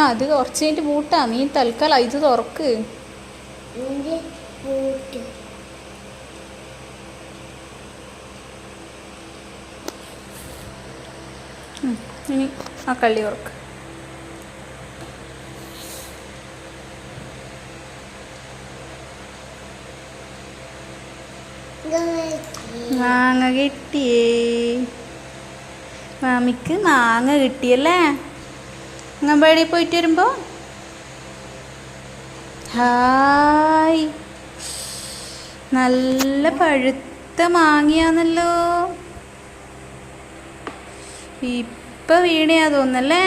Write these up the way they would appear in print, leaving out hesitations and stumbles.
ആ അത് കുറച്ച് കഴിഞ്ഞിട്ട് പൂട്ടാ. നീ തൽക്കാലം ഇത് തുറക്ക്. ഇനി ആ കള്ളി തുറക്ക്. മാങ്ങ കിട്ടിയേ. മാമിക്ക് മാങ്ങ കിട്ടിയല്ലേ അംഗൻവാടി പോയിട്ട് വരുമ്പോ. ഹായ്, നല്ല പഴുത്ത മാങ്ങയാന്നല്ലോ. ഇപ്പൊ വീണയാ തോന്നല്ലേ.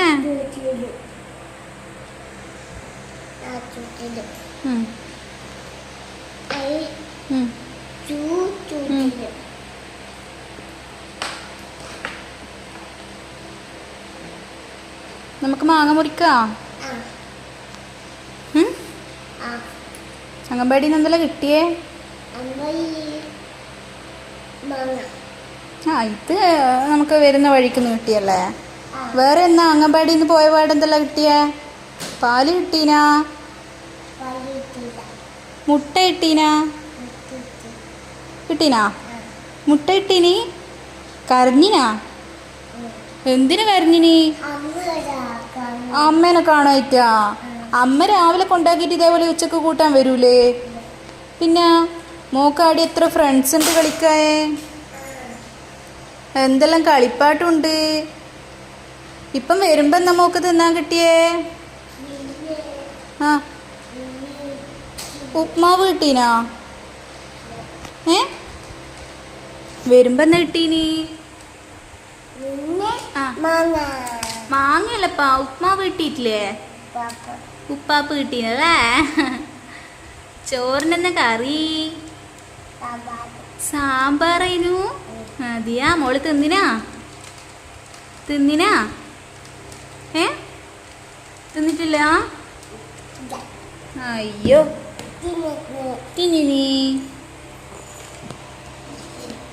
നമുക്ക് മാങ്ങ മുറിക്കാം. അംഗൻവാടിയിൽ നിന്ന് എന്തെല്ലാം കിട്ടിയേ? ആ ഇത് നമുക്ക് വരുന്ന വഴിക്കൊന്ന് കിട്ടിയല്ലേ. വേറെ എന്നാ അംഗൻവാടിയിൽ നിന്ന് പോയ പാട് എന്തെല്ലാം കിട്ടിയേ? പാല് കിട്ടീനാ? മുട്ട കിട്ടീനാ? കിട്ടീനാ? മുട്ട കിട്ടീനി? കരഞ്ഞിനാ? എന്തിനു കരഞ്ഞിനി? അമ്മേനെ കാണായിട്ടാ? അമ്മ രാവിലെ കൊണ്ടാക്കിയിട്ട് ഇതേപോലെ ഉച്ചക്ക് കൂട്ടാൻ വരൂലേ? പിന്നെ മോക്കാടി എത്ര ഫ്രണ്ട്സ് ഉണ്ട് കളിക്കായേ. എന്തെല്ലാം കളിപ്പാട്ടുണ്ട്. ഇപ്പം വരുമ്പോ എന്നാ മോക്ക് തിന്നാൻ കിട്ടിയേ? ആ ഉപ്മാവ് കിട്ടീനാ? വരുമ്പോ എന്നാ കിട്ടീനി? മാങ്ങയല്ലപ്പാ, ഉപ്മാവ് കിട്ടിയിട്ടില്ലേ? ഉപ്പാപ്പ് കിട്ടീനല്ലേ. ചോറിനെന്ന കറി? സാമ്പാറേനു. മതിയാ മോള് തിന്നിനാ? തിന്നിട്ടില്ല? അയ്യോ തിന്നിനി.